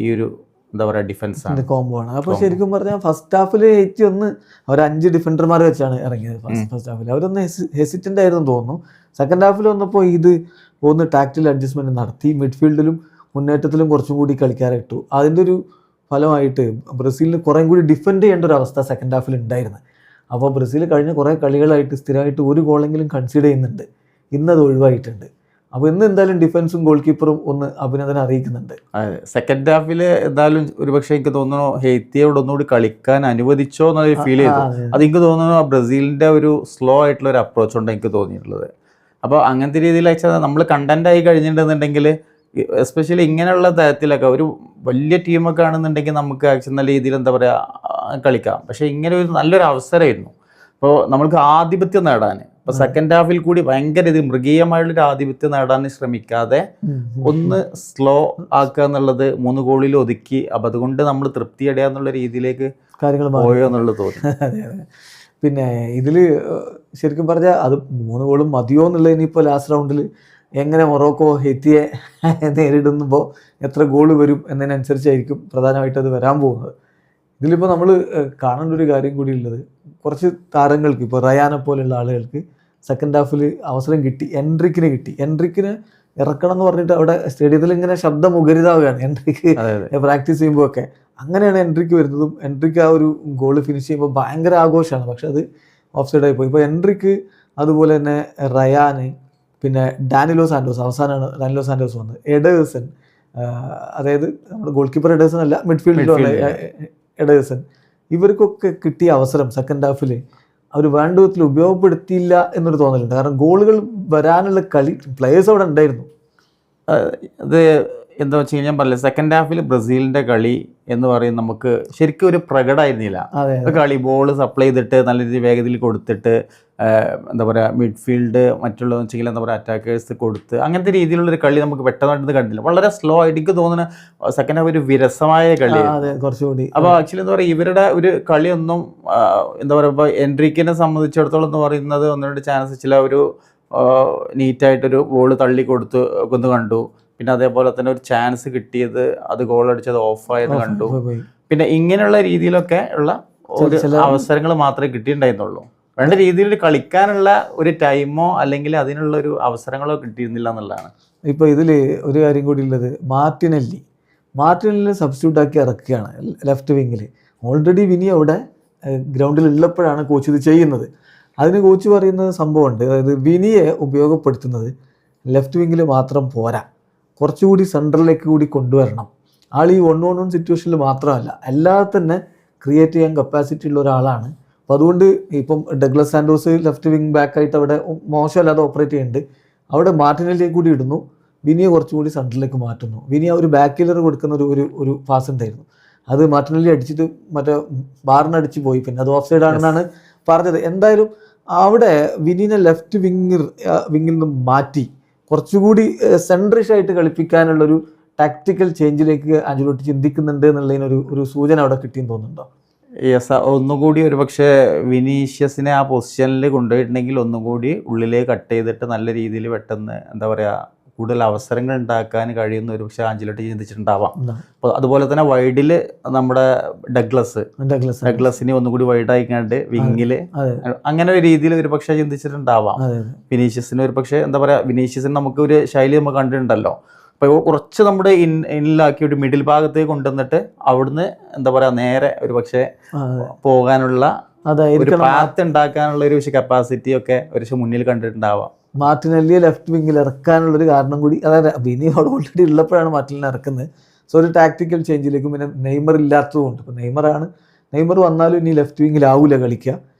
ഈ ഒരു എന്താ പറയുക ഡിഫൻസാണ്, കോംബോ ആണ്. അപ്പോൾ ശരിക്കും പറഞ്ഞാൽ ഫസ്റ്റ് ഹാഫിൽ 81 അവർ 5 ഡിഫൻഡർമാർ വെച്ചാണ് ഇറങ്ങിയത്. ഫസ്റ്റ് ഹാഫിൽ അവരൊന്ന് ഹെസിറ്റൻ്റ് ആയിരുന്നു തോന്നുന്നു. സെക്കൻഡ് ഹാഫിൽ വന്നപ്പോൾ ഇത് ഒന്ന് ടാക്റ്റിൽ അഡ്ജസ്റ്റ്മെൻറ്റ് നടത്തി, മിഡ്ഫീൽഡിലും മുന്നേറ്റത്തിലും കുറച്ചും കൂടി കളിക്കാരെ ഇട്ടു. അതിൻ്റെ ഒരു ഫലമായിട്ട് ബ്രസീലിന് കുറേം കൂടി ഡിഫെൻഡ് ചെയ്യേണ്ട ഒരു അവസ്ഥ സെക്കൻഡ് ഹാഫിൽ ഉണ്ടായിരുന്നു. അപ്പോൾ ബ്രസീൽ കഴിഞ്ഞ കുറേ കളികളായിട്ട് സ്ഥിരമായിട്ട് ഒരു ഗോളെങ്കിലും കൺസിഡർ ചെയ്യുന്നുണ്ട്. ഇന്നത് ഒഴിവായിട്ടുണ്ട്. അപ്പോൾ ഇന്ന് എന്തായാലും ഡിഫൻസും ഗോൾ കീപ്പറും ഒന്ന് അഭിനന്ദനം അറിയിക്കുന്നുണ്ട്. അതെ, സെക്കൻഡ് ഹാഫിൽ എന്തായാലും ഒരുപക്ഷെ എനിക്ക് തോന്നുന്നു ഹെയ്ത്തിയോട് ഒന്നുകൂടി കളിക്കാൻ അനുവദിച്ചോ എന്നൊരു ഫീൽ ചെയ്തു. അത് എനിക്ക് തോന്നുന്നു ബ്രസീലിൻ്റെ ഒരു സ്ലോ ആയിട്ടുള്ള ഒരു അപ്രോച്ച് കൊണ്ട് എനിക്ക് തോന്നിയിട്ടുള്ളത്. അപ്പോൾ അങ്ങനത്തെ രീതിയിൽ വെച്ചാൽ നമ്മൾ കണ്ടന്റ് ആയി കഴിഞ്ഞിട്ടുണ്ടെന്നുണ്ടെങ്കിൽ, എസ്പെഷ്യലി ഇങ്ങനെയുള്ള തരത്തിലൊക്കെ ഒരു വലിയ ടീമൊക്കെ ആണെന്നുണ്ടെങ്കിൽ നമുക്ക് ആക്ച്വലി നല്ല രീതിയിൽ എന്താ പറയുക കളിക്കാം. പക്ഷേ ഇങ്ങനെ ഒരു നല്ലൊരു അവസരമായിരുന്നു. അപ്പോൾ നമ്മൾക്ക് ആധിപത്യം നേടാൻ, ഇപ്പോൾ സെക്കൻഡ് ഹാഫിൽ കൂടി ഭയങ്കര ഇത് മൃഗീയമായുള്ളൊരു ആധിപത്യം നേടാൻ ശ്രമിക്കാതെ ഒന്ന് സ്ലോ ആക്കുക എന്നുള്ളത് 3 ഗോളിൽ ഒതുക്കി. അപ്പം അതുകൊണ്ട് നമ്മൾ തൃപ്തി അടയുക എന്നുള്ള രീതിയിലേക്ക് കാര്യങ്ങൾ പോയോ എന്നുള്ളത് തോന്നി. പിന്നെ ഇതിൽ ശരിക്കും പറഞ്ഞാൽ അത് 3 ഗോളും മതിയോ എന്നുള്ളത് ഇനിയിപ്പോൾ ലാസ്റ്റ് റൗണ്ടിൽ എങ്ങനെ മൊറോക്കോ ഹെയ്ത്തിയെ നേരിടുമ്പോൾ എത്ര ഗോൾ വരും എന്നതിനനുസരിച്ചായിരിക്കും പ്രധാനമായിട്ട് അത് വരാൻ പോകുന്നത്. ഇതിലിപ്പോൾ നമ്മൾ കാണേണ്ട ഒരു കാര്യം കൂടി ഉള്ളത്, കുറച്ച് താരങ്ങൾക്ക്, ഇപ്പോൾ റയാനെ പോലെയുള്ള ആളുകൾക്ക് സെക്കൻഡ് ഹാഫിൽ അവസരം കിട്ടി. എൻട്രിക്കിനെ ഇറക്കണം എന്ന് പറഞ്ഞിട്ട് അവിടെ സ്റ്റേഡിയത്തിൽ ഇങ്ങനെ ശബ്ദം മുഖരിതാവുകയാണ് എൻട്രിക്ക് പ്രാക്ടീസ് ചെയ്യുമ്പോൾ ഒക്കെ. അങ്ങനെയാണ് എൻട്രിക്ക് വരുന്നതും. എൻട്രിക്ക് ആ ഒരു ഗോൾ ഫിനിഷ് ചെയ്യുമ്പോൾ ഭയങ്കര ആഘോഷമാണ്. പക്ഷെ അത് ഓഫ് സൈഡായി പോയി. ഇപ്പോൾ എൻട്രിക്ക്, അതുപോലെ തന്നെ റയാന്, പിന്നെ ഡാനിലോ സാൻഡോസ്, അവസാനമാണ് ഡാനിലോ സാൻഡോസ് വന്നത്, എഡേഴ്സൺ, അതായത് നമ്മുടെ ഗോൾ കീപ്പർ എഡേഴ്സൺ അല്ല, മിഡ്ഫീൽഡിലുള്ള എഡേഴ്സൺ, ഇവർക്കൊക്കെ കിട്ടിയ അവസരം സെക്കൻഡ് ഹാഫിൽ അവർ വേണ്ട വിധത്തിൽ ഉപയോഗപ്പെടുത്തിയില്ല എന്നൊരു തോന്നലുണ്ട്. കാരണം ഗോളുകൾ വരാനുള്ള പ്ലേയേഴ്സ് അവിടെ ഉണ്ടായിരുന്നു. അത് എന്താ വെച്ച് കഴിഞ്ഞാൽ പറഞ്ഞില്ല, സെക്കൻഡ് ഹാഫിൽ ബ്രസീലിൻ്റെ കളി എന്ന് പറയുന്നത് നമുക്ക് ശരിക്കും ഒരു പ്രകടമായിരുന്നില്ല. കളി ബോൾ സപ്ലൈ ചെയ്തിട്ട് നല്ല രീതിയിൽ വേഗത്തിൽ കൊടുത്തിട്ട് എന്താ പറയുക മിഡ്ഫീൽഡ് മറ്റുള്ളതെന്ന് വെച്ചെങ്കിൽ എന്താ പറയുക അറ്റാക്കേഴ്സ് കൊടുത്ത് അങ്ങനത്തെ രീതിയിലുള്ളൊരു കളി നമുക്ക് പെട്ടെന്നായിട്ട് കണ്ടില്ല. വളരെ സ്ലോ ആയിട്ട് എനിക്ക് തോന്നുന്നു സെക്കൻഡ് ഹാഫ് ഒരു വിരസമായ കളി കുറച്ചുകൂടി. അപ്പോൾ ആക്ച്വലി എന്താ പറയുക ഇവരുടെ ഒരു കളിയൊന്നും എന്താ പറയുക ഇപ്പോൾ എൻട്രിക്കിനെ സംബന്ധിച്ചിടത്തോളം എന്ന് പറയുന്നത് ഒന്നുകൂടി ചാൻസ് ചില ഒരു നീറ്റായിട്ടൊരു ബോൾ തള്ളി കൊടുത്ത് ഒന്ന് കണ്ടു. പിന്നെ അതേപോലെ തന്നെ ഒരു ചാൻസ് കിട്ടിയത് അത് ഗോളടിച്ചത് ഓഫായത് കണ്ടു. പിന്നെ ഇങ്ങനെയുള്ള രീതിയിലൊക്കെ ഉള്ള ഒരു അവസരങ്ങൾ മാത്രമേ കിട്ടിയിട്ടുണ്ടായിരുന്നുള്ളൂ. വേണ്ട രീതിയിൽ കളിക്കാനുള്ള ഒരു ടൈമോ അല്ലെങ്കിൽ അതിനുള്ള ഒരു അവസരങ്ങളോ കിട്ടിയിരുന്നില്ല എന്നുള്ളതാണ്. ഇപ്പോൾ ഇതിൽ ഒരു കാര്യം കൂടി ഉള്ളത്, മാർട്ടിനെല്ലി സബ്സ്റ്റിറ്റ്യൂട്ട് ആക്കി ഇറക്കുകയാണ് ലെഫ്റ്റ് വിങ്ങിൽ. ഓൾറെഡി വിനി അവിടെ ഗ്രൗണ്ടിൽ ഉള്ളപ്പോഴാണ് കോച്ച് ഇത് ചെയ്യുന്നത്. അതിന് കോച്ച് പറയുന്ന സംഭവമുണ്ട്, അതായത് വിനിയെ ഉപയോഗപ്പെടുത്തുന്നത് ലെഫ്റ്റ് വിങ്ങിൽ മാത്രം പോരാ, കുറച്ചുകൂടി സെൻട്രലിലേക്ക് കൂടി കൊണ്ടുവരണം. ആൾ ഈ 1-on-1 സിറ്റുവേഷനിൽ മാത്രമല്ല, അല്ലാതെ തന്നെ ക്രിയേറ്റ് ചെയ്യാൻ കപ്പാസിറ്റി ഉള്ള ഒരാളാണ്. അപ്പോൾ അതുകൊണ്ട് ഇപ്പം ഡഗ്ലസ് സാൻഡോസ് ലെഫ്റ്റ് വിങ് ബാക്കായിട്ട് അവിടെ മോശമല്ലാതെ ഓപ്പറേറ്റ് ചെയ്യുന്നുണ്ട്. അവിടെ മാർട്ടിനെല്ലിയെ കൂടി ഇടുന്നു, വിനിയെ കുറച്ചുകൂടി സെൻട്രലിലേക്ക് മാറ്റുന്നു. വിനി ആ ഒരു ബാക്ക് കില്ലർ കൊടുക്കുന്ന ഒരു പാസ് ഉണ്ടായിരുന്നു, അത് മാർട്ടിനെല്ലി അടിച്ചിട്ട് മറ്റേ ബാറിനടിച്ച് പോയി. പിന്നെ അത് ഓഫ് സൈഡ് ആണെന്നാണ് പറഞ്ഞത്. എന്തായാലും അവിടെ വിനിനെ ലെഫ്റ്റ് വിങ്ങിൽ നിന്ന് മാറ്റി കുറച്ചുകൂടി സെൻട്രിഷ് ആയിട്ട് കളിപ്പിക്കാനുള്ളൊരു ടാക്ടിക്കൽ ചേഞ്ചിലേക്ക് ആഞ്ചലോട്ടി ചിന്തിക്കുന്നുണ്ട് എന്നുള്ളതിനൊരു സൂചന അവിടെ കിട്ടിയെന്ന് തോന്നുന്നുണ്ടോ? യെസ്, ഒന്നുകൂടി ഒരു പക്ഷേ വിനീഷ്യസിനെ ആ പൊസിഷനിൽ കൊണ്ടുപോയിട്ടുണ്ടെങ്കിൽ ഒന്നുകൂടി ഉള്ളിലേക്ക് കട്ട് ചെയ്തിട്ട് നല്ല രീതിയിൽ പെട്ടെന്ന് എന്താ പറയുക കൂടുതൽ അവസരങ്ങൾ ഉണ്ടാക്കാൻ കഴിയുന്ന ഒരു പക്ഷേ ആഞ്ചലോട്ടി ചിന്തിച്ചിട്ടുണ്ടാവാം. അപ്പോൾ അതുപോലെ തന്നെ വൈഡിൽ നമ്മുടെ ഡഗ്ലസിനെ ഒന്നുകൂടി വൈഡായിക്കാണ്ട് വിങ്ങില് അങ്ങനെ ഒരു രീതിയിൽ ഒരു പക്ഷേ ചിന്തിച്ചിട്ടുണ്ടാവാം. വിനീഷ്യസിന് ഒരു പക്ഷേ എന്താ പറയുക, വിനീഷ്യസിന് നമുക്ക് ഒരു ശൈലി നമ്മൾ കണ്ടിട്ടുണ്ടല്ലോ. അപ്പോൾ കുറച്ച് നമ്മുടെ ഇന്നിലാക്കി ഒരു മിഡിൽ ഭാഗത്തേക്ക് കൊണ്ടുവന്നിട്ട് അവിടുന്ന് എന്താ പറയുക നേരെ ഒരു പക്ഷേ പോകാനുള്ള ഒരു പാത്ത് ഉണ്ടാക്കാനുള്ള ഒരു കപ്പാസിറ്റി ഒക്കെ ഒരു മുന്നിൽ കണ്ടിട്ടുണ്ടാവാം. മാർട്ടിനെല്ലിയെ ലെഫ്റ്റ് വിങ്ങിൽ ഇറക്കാനുള്ളൊരു കാരണം കൂടി, അതായത് വിനി അവിടെ ഓൾറെഡി ഉള്ളപ്പോഴാണ് മാർട്ടിനെ ഇറക്കുന്നത്. സോ ഒരു ടാക്ടിക്കൽ ചേഞ്ചിലേക്കും പിന്നെ നെയ്മർ ഇല്ലാത്തതുകൊണ്ട്, ഇപ്പോൾ നെയ്മർ വന്നാലും ഇനി ലെഫ്റ്റ് വിങ്ങിലാവൂല കളിക്കുക,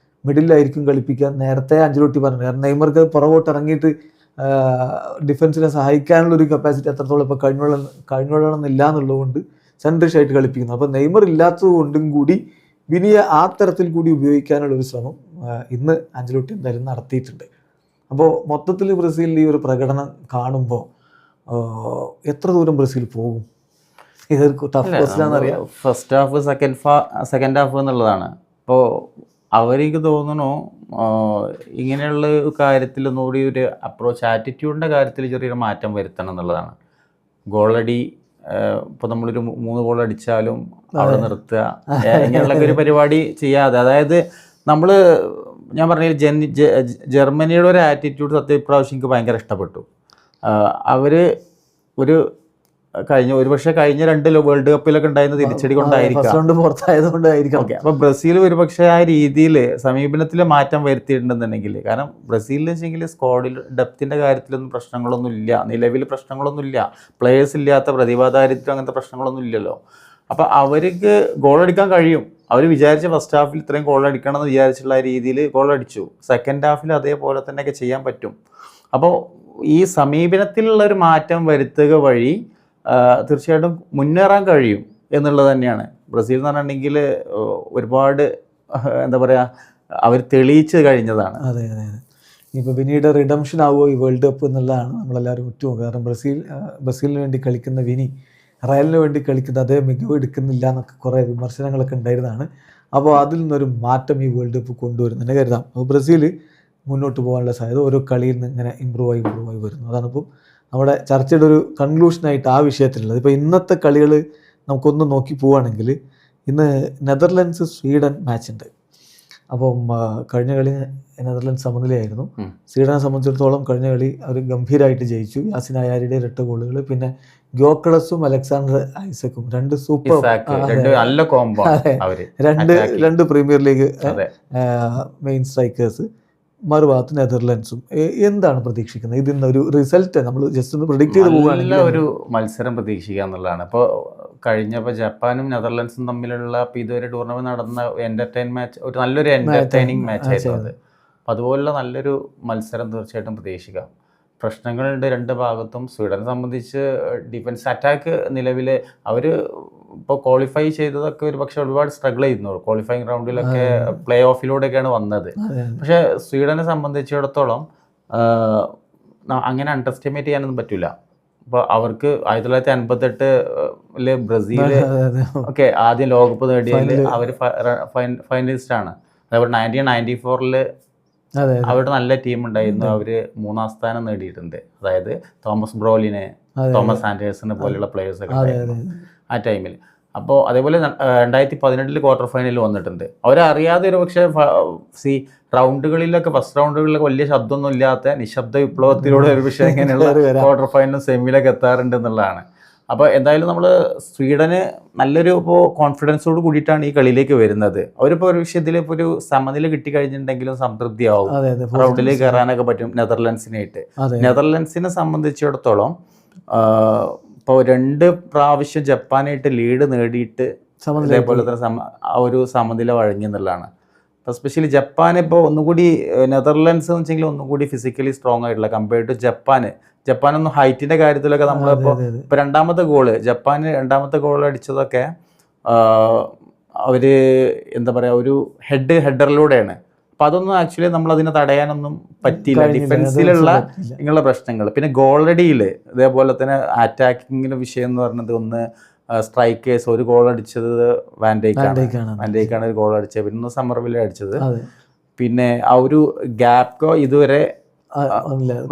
മിഡിലായിരിക്കും കളിപ്പിക്കുക. നേരത്തെ അഞ്ചലോട്ടി പറഞ്ഞു, കാരണം നെയ്മർക്ക് പുറകോട്ട് ഇറങ്ങിയിട്ട് ഡിഫൻസിനെ സഹായിക്കാനുള്ളൊരു കപ്പാസിറ്റി അത്രത്തോളം ഇപ്പോൾ കഴിഞ്ഞോളണമെന്നില്ല എന്നുള്ളതുകൊണ്ട് സെൻട്രിഷ് ആയിട്ട് കളിപ്പിക്കുന്നു. അപ്പോൾ നെയ്മർ ഇല്ലാത്തത് കൊണ്ടും കൂടി വിനിയെ ആ തരത്തിൽ കൂടി ഉപയോഗിക്കാനുള്ളൊരു ശ്രമം ഇന്ന് അഞ്ചലോട്ടി എന്തായാലും നടത്തിയിട്ടുണ്ട്. അപ്പോൾ മൊത്തത്തിൽ ബ്രസീലിൻ്റെ ഈ ഒരു പ്രകടനം കാണുമ്പോൾ എത്ര ദൂരം ബ്രസീൽ പോകും? ഇതൊരു ടഫ് ക്വസ്റ്റ്യനാണെന്നറിയാം. ഫസ്റ്റ് ഹാഫ് സെക്കൻഡ് ഹാഫ് എന്നുള്ളതാണ്. അപ്പോൾ അവരെനിക്ക് തോന്നുന്നു ഇങ്ങനെയുള്ള കാര്യത്തിൽ ഒന്നുകൂടി ഒരു അപ്രോച്ച് ആറ്റിറ്റ്യൂഡിൻ്റെ കാര്യത്തിൽ ചെറിയൊരു മാറ്റം വരുത്തണം എന്നുള്ളതാണ്. ഗോളടി ഇപ്പോൾ നമ്മളൊരു 3 ഗോൾ അടിച്ചാലും അവിടെ നിർത്തുക, ഇങ്ങനെയുള്ളൊക്കെ ഒരു പരിപാടി ചെയ്യാതെ, അതായത് ഞാൻ പറഞ്ഞ ജർമ്മനിയുടെ ഒരു ആറ്റിറ്റ്യൂഡ് സത്യം ഇപ്രാവശ്യം എനിക്ക് ഭയങ്കര ഇഷ്ടപ്പെട്ടു. അവർ ഒരുപക്ഷെ കഴിഞ്ഞ 2 വേൾഡ് കപ്പിലൊക്കെ ഉണ്ടായിരുന്ന തിരിച്ചടി കൊണ്ടായിരിക്കാം. ഓക്കെ, അപ്പോൾ ബ്രസീൽ ഒരുപക്ഷെ ആ രീതിയിൽ സമീപനത്തിൽ മാറ്റം വരുത്തിയിട്ടുണ്ടെന്നുണ്ടെങ്കിൽ, കാരണം ബ്രസീലിൽ വെച്ചെങ്കിൽ സ്ക്വാഡിൽ ഡെപ്തിൻ്റെ കാര്യത്തിലൊന്നും പ്രശ്നങ്ങളൊന്നുമില്ല, നിലവിൽ പ്രശ്നങ്ങളൊന്നുമില്ല, പ്ലേയേഴ്സ് ഇല്ലാത്ത പ്രതിഭാദാരിദ്ര്യം അങ്ങനത്തെ പ്രശ്നങ്ങളൊന്നും ഇല്ലല്ലോ. അപ്പോൾ അവർക്ക് ഗോളടിക്കാൻ കഴിയും. അവർ വിചാരിച്ച ഫസ്റ്റ് ഹാഫിൽ ഇത്രയും ഗോൾ അടിക്കണം എന്ന് വിചാരിച്ചുള്ള രീതിയിൽ ഗോൾ അടിച്ചു. സെക്കൻഡ് ഹാഫിൽ അതേപോലെ തന്നെയൊക്കെ ചെയ്യാൻ പറ്റും. അപ്പോൾ ഈ സമീപനത്തിലുള്ള ഒരു മാറ്റം വരുത്തുക വഴി തീർച്ചയായിട്ടും മുന്നേറാൻ കഴിയും എന്നുള്ളത് തന്നെയാണ്. ബ്രസീൽ എന്ന് പറഞ്ഞിട്ടുണ്ടെങ്കിൽ ഒരുപാട് എന്താ പറയുക, അവർ തെളിയിച്ച് കഴിഞ്ഞതാണ്. അതെ. ഇപ്പോൾ പിന്നീട് റിഡംഷൻ ആവുമോ ഈ വേൾഡ് കപ്പ് എന്നുള്ളതാണ് നമ്മളെല്ലാവരും ഉറ്റുനോക്കുക. കാരണം ബ്രസീലിന് വേണ്ടി കളിക്കുന്ന വിനി റയലിന് വേണ്ടി കളിക്കുന്ന അതേ മികവ് എടുക്കുന്നില്ല എന്നൊക്കെ കുറേ വിമർശനങ്ങളൊക്കെ ഉണ്ടായിരുന്നതാണ്. അപ്പോൾ അതിൽ നിന്നൊരു മാറ്റം ഈ വേൾഡ് കപ്പ് കൊണ്ടുവരുന്നതിന് കരുതാം. അപ്പോൾ ബ്രസീൽ മുന്നോട്ട് പോകാനുള്ള സാധ്യത ഓരോ കളിയിൽ നിന്ന് ഇങ്ങനെ ഇമ്പ്രൂവ് ആയി വരുന്നു. അതാണിപ്പോൾ നമ്മുടെ ചർച്ചയുടെ ഒരു കൺക്ലൂഷനായിട്ട് ആ വിഷയത്തിലുള്ളത്. ഇപ്പോൾ ഇന്നത്തെ കളികൾ നമുക്കൊന്ന് നോക്കി പോവുകയാണെങ്കിൽ, ഇന്ന് നെതർലൻഡ്സ് സ്വീഡൻ മാച്ച് ഉണ്ട്. അപ്പം കഴിഞ്ഞ കളി നെതർലൻഡ്സ് സമനിലയായിരുന്നു. സ്വീഡനെ സംബന്ധിച്ചിടത്തോളം കഴിഞ്ഞ കളി അവർ ഗംഭീരമായിട്ട് ജയിച്ചു. യാസിൻ അയാരിയുടെ 2 ഗോളുകൾ, പിന്നെ ഗ്യോക്കളസും അലക്സാണ്ടർ ഐസക്കും 2 സൂപ്പർ നല്ല കോംബോ, രണ്ട് പ്രീമിയർ ലീഗ് മെയിൻ സ്ട്രൈക്കേഴ്സ്, മറുഭാഗത്ത് നെതർലൻഡ്സും. എന്താണ് പ്രതീക്ഷിക്കുന്നത് ഇതിൽ നിന്ന് ഒരു റിസൾട്ട് നമ്മൾ ജസ്റ്റ് ഒന്ന് പ്രെഡിക്റ്റ് ചെയ്ത് പോവുകയാണെങ്കിൽ? ഒരു മത്സരം പ്രതീക്ഷിക്കുക എന്നുള്ളതാണ്. ഇപ്പോൾ കഴിഞ്ഞപ്പോൾ ജപ്പാനും നെതർലൻഡ്സും തമ്മിലുള്ള ഇപ്പോൾ ഇതുവരെ ടൂർണമെന്റ് നടന്ന നല്ലൊരു എന്റർടൈനിങ് മാച്ച് ആയിരുന്നു അത്. അപ്പോൾ അതുപോലുള്ള നല്ലൊരു മത്സരം തീർച്ചയായിട്ടും പ്രതീക്ഷിക്കാം. പ്രശ്നങ്ങളുണ്ട് 2 ഭാഗത്തും. സ്വീഡനെ സംബന്ധിച്ച് ഡിഫൻസ് അറ്റാക്ക് നിലവിൽ അവർ ഇപ്പോൾ ക്വാളിഫൈ ചെയ്തതൊക്കെ ഒരു പക്ഷേ ഒരുപാട് സ്ട്രഗിൾ ചെയ്യുന്നു. ക്വാളിഫയിങ് റൗണ്ടിലൊക്കെ പ്ലേ ഓഫിലൂടെയൊക്കെയാണ് വന്നത്. പക്ഷേ സ്വീഡനെ സംബന്ധിച്ചിടത്തോളം അങ്ങനെ അണ്ടർ എസ്റ്റിമേറ്റ് ചെയ്യാനൊന്നും പറ്റില്ല. ഇപ്പോൾ അവർക്ക് 1958 ബ്രസീൽ ആദ്യം ലോകകപ്പ് നേടിയതിൽ അവർ ഫൈനലിസ്റ്റാണ്. അതേപോലെ 1994 അവരുടെ നല്ല ടീം ഉണ്ടായിരുന്നു. അവർ 3ാം സ്ഥാനം നേടിയിട്ടുണ്ട്. അതായത് തോമസ് ബ്രോലിനെ, തോമസ് ആൻഡേഴ്സനെ പോലെയുള്ള പ്ലേയേഴ്സൊക്കെ ഉണ്ടായിരുന്നു ആ ടൈമിൽ. അപ്പോൾ അതേപോലെ 2018 ക്വാർട്ടർ ഫൈനലിൽ വന്നിട്ടുണ്ട്. അവരറിയാതെ ഒരു പക്ഷേ റൗണ്ടുകളിലൊക്കെ ഫസ്റ്റ് റൗണ്ടുകളിലൊക്കെ വലിയ ശബ്ദമൊന്നും ഇല്ലാത്ത നിശബ്ദ വിപ്ലവത്തിലൂടെ ഒരു പക്ഷേ ഇങ്ങനെയുള്ള ക്വാർട്ടർ ഫൈനലും സെമിയിലൊക്കെ എത്താറുണ്ട് എന്നുള്ളതാണ്. അപ്പോൾ എന്തായാലും നമ്മൾ സ്വീഡന് നല്ലൊരു കോൺഫിഡൻസോട് കൂടിയിട്ടാണ് ഈ കളിയിലേക്ക് വരുന്നത്. അവരിപ്പോൾ ഒരു വിഷയത്തിൽ ഇപ്പോൾ ഒരു സമനില കിട്ടിക്കഴിഞ്ഞിട്ടുണ്ടെങ്കിലും സംതൃപ്തിയാവും, റൗണ്ടിലേക്ക് കയറാനൊക്കെ പറ്റും നെതർലൻഡ്സിനായിട്ട്. നെതർലൻഡ്സിനെ സംബന്ധിച്ചിടത്തോളം ഇപ്പോൾ 2 പ്രാവശ്യം ജപ്പാനായിട്ട് ലീഡ് നേടിയിട്ട് അതേപോലെ തന്നെ ഒരു സമനില വഴങ്ങി എന്നുള്ളതാണ്. അപ്പോൾ എസ്പെഷ്യലി ജപ്പാൻ ഇപ്പോൾ ഒന്നുകൂടി നെതർലൻഡ്സ് എന്ന് വെച്ചെങ്കിൽ ഒന്നുകൂടി ഫിസിക്കലി സ്ട്രോങ് ആയിട്ടുള്ള കമ്പയർഡ് ടു ജപ്പാനൊന്നും ഹൈറ്റിൻ്റെ കാര്യത്തിലൊക്കെ നമ്മളിപ്പോൾ ജപ്പാന് രണ്ടാമത്തെ ഗോൾ അടിച്ചതൊക്കെ അവർ എന്താ പറയുക ഒരു ഹെഡറിലൂടെയാണ്. അപ്പം അതൊന്നും ആക്ച്വലി നമ്മളതിനെ തടയാനൊന്നും പറ്റിയില്ല, ഡിഫൻസിലുള്ള ഇങ്ങനെയുള്ള പ്രശ്നങ്ങൾ. പിന്നെ ഗോളടിയിൽ ഇതേപോലെ തന്നെ അറ്റാക്കിങ്ങിൻ്റെ വിഷയം എന്ന് പറഞ്ഞത് ഒന്ന് സ്ട്രൈക്കേഴ്സ് ഒരു ഗോൾ അടിച്ചത് വാൻഡേക്കാണ് ഒരു ഗോൾ അടിച്ചത്, പിന്നെ സമ്മർവില്ല അടിച്ചത്. പിന്നെ ആ ഒരു ഗ്യാപ്കോ ഇതുവരെ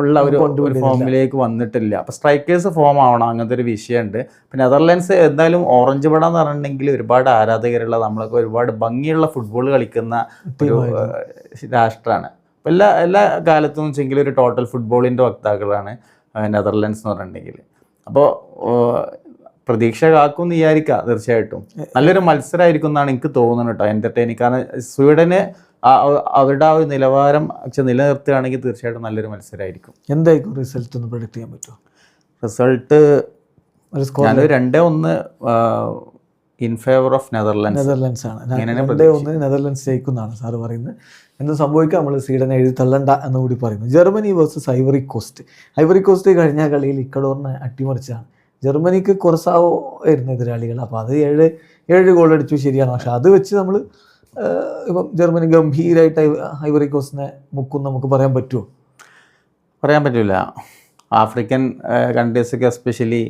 ഉള്ള ഒരു ഫോമിലേക്ക് വന്നിട്ടില്ല. അപ്പോൾ സ്ട്രൈക്കേഴ്സ് ഫോം ആവണം, അങ്ങനത്തെ ഒരു വിഷയമുണ്ട്. പിന്നെ നെതർലൻഡ്സ് എന്തായാലും ഓറഞ്ച് പട എന്ന് പറഞ്ഞിട്ടുണ്ടെങ്കിൽ ഒരുപാട് ആരാധകരുള്ള, നമ്മളൊക്കെ ഒരുപാട് ഭംഗിയുള്ള ഫുട്ബോൾ കളിക്കുന്ന ഒരു രാഷ്ട്രമാണ്. അപ്പോൾ എല്ലാ കാലത്തും വെച്ചെങ്കിൽ ഒരു ടോട്ടൽ ഫുട്ബോളിൻ്റെ വക്താക്കളാണ് നെതർലൻഡ്സ് എന്ന് പറഞ്ഞിട്ടുണ്ടെങ്കിൽ. അപ്പോൾ പ്രതീക്ഷ കാക്കുമെന്ന് വിചാരിക്കുക. തീർച്ചയായിട്ടും നല്ലൊരു മത്സരമായിരിക്കും എന്നാണ് എനിക്ക് തോന്നുന്നത് കേട്ടോ, എൻ്റർടൈനിങ്. കാരണം സ്വീഡന് അവരുടെ ആ ഒരു നിലവാരം നിലനിർത്തുകയാണെങ്കിൽ തീർച്ചയായിട്ടും നല്ലൊരു മത്സരമായിരിക്കും. എന്തായിരിക്കും റിസൾട്ട് ഒന്ന് പ്രൊഡിക്റ്റ് ചെയ്യാൻ പറ്റുമോ? റിസൾട്ട് ഞാനൊരു 2-1 ഇൻ ഫേവർ ഓഫ് നെതർലൻഡ്സ് ആണ്. 2-1 നെതർലൻഡ്സ് ജയിക്കുന്നതാണ് സാറ് പറയുന്നത്. എന്ത് സംഭവിക്കാം, നമ്മൾ സ്വീഡനെ എഴുതി തള്ളണ്ട എന്ന് കൂടി പറയുന്നു. ജർമ്മനി വേഴ്സസ് ഐവറി കോസ്റ്റ് കഴിഞ്ഞ കളിയിൽ ഇക്കഡോറിനെ അട്ടിമറിച്ചാണ്. ജർമ്മനിക്ക് കുറസാവോ ആയിരുന്നു എതിരാളികൾ. അപ്പോൾ അത് 7 ഗോൾ അടിച്ചു, ശരിയാണ്. പക്ഷെ അത് വെച്ച് നമ്മൾ ഇപ്പം ജർമ്മനി ഗംഭീരമായിട്ട് ഐവറി കോസ്റ്റിനെ മുക്കും നമുക്ക് പറയാൻ പറ്റുമോ? പറയാൻ പറ്റില്ല. ആഫ്രിക്കൻ കൺട്രീസൊക്കെ എസ്പെഷ്യലി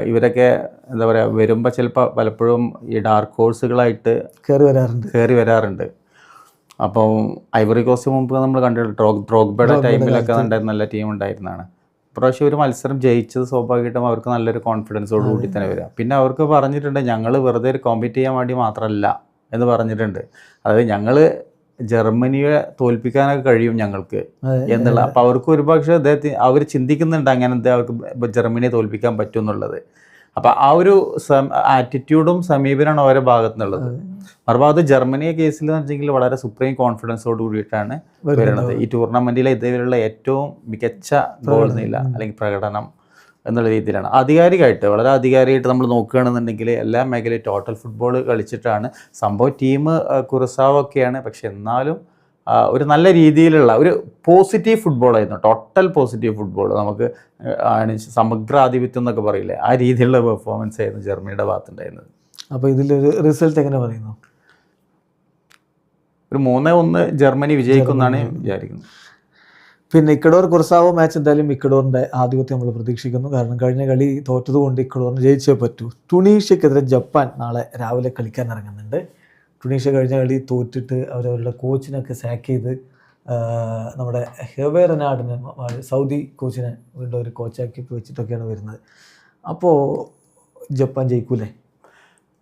ഇവരൊക്കെ എന്താ പറയുക, വരുമ്പോൾ ചിലപ്പോൾ പലപ്പോഴും ഈ ഡാർക്ക് ഹോഴ്സുകളായിട്ട് കയറി വരാറുണ്ട്. അപ്പം ഐവറി കോസ്റ്റ് മുമ്പ് നമ്മൾ കണ്ടിട്ടുണ്ട്, ഡ്രോഗ്ബയുടെ ടൈമിലൊക്കെ നല്ല ടീം ഉണ്ടായിരുന്നതാണ്. ഇപ്രാവശ്യം ഒരു മത്സരം ജയിച്ചത് സ്വാഭാവികമായിട്ടും അവർക്ക് നല്ലൊരു കോൺഫിഡൻസോട് കൂടി തന്നെ വരിക. പിന്നെ അവർക്ക് പറഞ്ഞിട്ടുണ്ട്, ഞങ്ങൾ വെറുതെ ഒരു കോമ്പീറ്റ് ചെയ്യാൻ വേണ്ടി മാത്രമല്ല എന്ന് പറഞ്ഞിട്ടുണ്ട്. അതായത് ഞങ്ങൾ ജർമ്മനിയെ തോൽപ്പിക്കാനൊക്കെ കഴിയും ഞങ്ങൾക്ക് എന്നുള്ള. അപ്പോൾ അവർക്ക് ഒരുപക്ഷെ അവർ ചിന്തിക്കുന്നുണ്ട് അങ്ങനത്തെ അവർക്ക് ജർമ്മനിയെ തോൽപ്പിക്കാൻ പറ്റും എന്നുള്ളത്. അപ്പം ആ ഒരു ആറ്റിറ്റ്യൂഡും സമീപനമാണ് അവരുടെ ഭാഗത്തു നിന്നുള്ളത്. മറുഭാഗത്ത് ജർമ്മനിയെ കേസിൽ എന്ന് വെച്ചെങ്കിൽ വളരെ സുപ്രീം കോൺഫിഡൻസോട് കൂടിയിട്ടാണ് വരുന്നത്. ഈ ടൂർണമെൻറ്റിലെ ഇതേവരെയുള്ള ഏറ്റവും മികച്ച ഗോൾ നില അല്ലെങ്കിൽ പ്രകടനം എന്നുള്ള രീതിയിലാണ്. ആധികാരികമായിട്ട് വളരെ ആധികാരികമായിട്ട് നമ്മൾ നോക്കുകയാണെന്നുണ്ടെങ്കിൽ എല്ലാ മേഖലയും ടോട്ടൽ ഫുട്ബോൾ കളിച്ചിട്ടാണ്. സംഭവം ടീം കുറുസാവൊക്കെയാണ്, പക്ഷെ എന്നാലും ഒരു നല്ല രീതിയിലുള്ള ഒരു പോസിറ്റീവ് ഫുട്ബോളായിരുന്നു, ടോട്ടൽ പോസിറ്റീവ് ഫുട്ബോൾ. നമുക്ക് സമഗ്രാധിപത്യം എന്നൊക്കെ പറയില്ലേ, ആ രീതിയിലുള്ള പെർഫോമൻസ് ആയിരുന്നു ജർമ്മനിയുടെ ഭാഗത്തുണ്ടായിരുന്നത്. അപ്പോൾ ഇതിലൊരു റിസൾട്ട് എങ്ങനെ പറയുന്നു? ഒരു 3-1 ജർമ്മനി വിജയിക്കുമെന്നാണ് വിചാരിക്കുന്നത്. പിന്നെ ഇക്കഡോർ കുർസാവോ മാച്ച് എന്തായാലും ഇക്കഡോറിൻ്റെ ആധിപത്യം നമ്മൾ പ്രതീക്ഷിക്കുന്നു. കാരണം കഴിഞ്ഞ കളി തോറ്റതുകൊണ്ട് ഇക്കഡോറിന് ജയിച്ചേ പറ്റൂ. ടുണീഷ്യക്കെതിരെ ജപ്പാൻ നാളെ രാവിലെ കളിക്കാൻ ഇറങ്ങുന്നുണ്ട്. ടുണീഷ്യ കഴിഞ്ഞ കളി തോറ്റിട്ട് അവരവരുടെ കോച്ചിനൊക്കെ സാക്ക് ചെയ്ത് നമ്മുടെ ഹെവേ റെനാഡിനെ, സൗദി കോച്ചിനെ വീണ്ടും ഒരു കോച്ചാക്കി വെച്ചിട്ടൊക്കെയാണ് വരുന്നത്. അപ്പോൾ ജപ്പാൻ ജയിക്കൂലേ?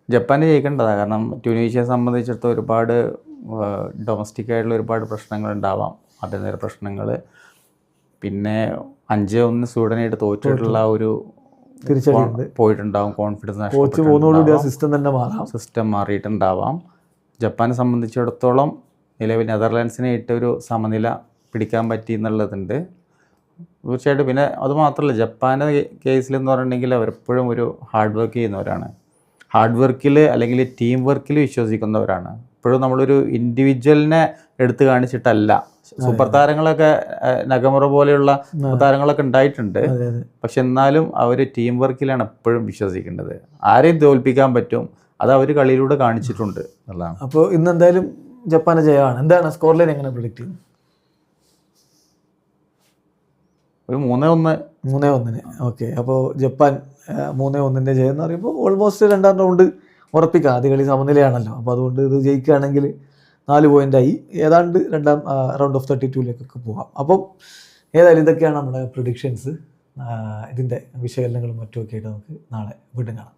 ജപ്പാന് ജയിക്കേണ്ടതാണ്. കാരണം ട്യൂണീഷ്യയെ സംബന്ധിച്ചിടത്തോളം ഒരുപാട് ഡൊമസ്റ്റിക് ആയിട്ടുള്ള ഒരുപാട് പ്രശ്നങ്ങളുണ്ടാവാം, മതേതര പ്രശ്നങ്ങൾ. പിന്നെ 5-1 സ്വീഡനായിട്ട് തോറ്റിട്ടുള്ള ഒരു പോയിട്ടുണ്ടാവും, കോൺഫിഡൻസ് നഷ്ടപ്പെട്ടിട്ടുണ്ടാവാം, സിസ്റ്റം മാറിയിട്ടുണ്ടാവാം. ജപ്പാനെ സംബന്ധിച്ചിടത്തോളം നിലവിൽ നെതർലാൻഡ്സിനെ ഇട്ടൊരു സമനില പിടിക്കാൻ പറ്റി എന്നുള്ളതുണ്ട് തീർച്ചയായിട്ടും. പിന്നെ അതുമാത്രമല്ല, ജപ്പാൻ്റെ കേസിലെന്ന് പറഞ്ഞിട്ടുണ്ടെങ്കിൽ അവരെപ്പോഴും ഒരു ഹാർഡ് വർക്ക് ചെയ്യുന്നവരാണ്. ഹാർഡ് വർക്കിൽ അല്ലെങ്കിൽ ടീം വർക്കിൽ വിശ്വസിക്കുന്നവരാണ്. ഇപ്പോഴും നമ്മളൊരു ഇൻഡിവിജ്വലിനെ എടുത്തു കാണിച്ചിട്ടല്ല. സൂപ്പർ താരങ്ങളൊക്കെ നഗമുറ പോലെയുള്ള താരങ്ങളൊക്കെ ഉണ്ടായിട്ടുണ്ട്, പക്ഷെ എന്നാലും അവർ ടീം വർക്കിലാണ് എപ്പോഴും വിശ്വസിക്കേണ്ടത്. ആരെയും തോൽപ്പിക്കാൻ പറ്റും, അത് അവർ കളിയിലൂടെ കാണിച്ചിട്ടുണ്ട് എന്നുള്ളതാണ്. അപ്പോൾ ഇന്ന് എന്തായാലും ജപ്പാന്റെ ജയമാണ്. എന്താണ് സ്കോർ ലൈൻ എങ്ങനെ പ്രിഡിക്റ്റ് ചെയ്യുന്നത്? ഒരു 3-1. ഓക്കെ. അപ്പോൾ ജപ്പാൻ 3-1 ജയം എന്ന് പറയുമ്പോൾ ഓൾമോസ്റ്റ് രണ്ടാം റൗണ്ട് ഉറപ്പിക്കാം. ആദ്യ കളി സമനിലയാണല്ലോ. അപ്പോൾ അതുകൊണ്ട് ഇത് ജയിക്കുകയാണെങ്കിൽ 4 പോയിൻ്റായി ഏതാണ്ട് രണ്ടാം റൗണ്ട് ഓഫ് 32 പോകാം. അപ്പം ഏതായാലും ഇതൊക്കെയാണ് നമ്മുടെ പ്രിഡിക്ഷൻസ്. ഇതിൻ്റെ വിശകലനങ്ങളും മറ്റുമൊക്കെ ആയിട്ട് നമുക്ക് നാളെ വീണ്ടും കാണാം.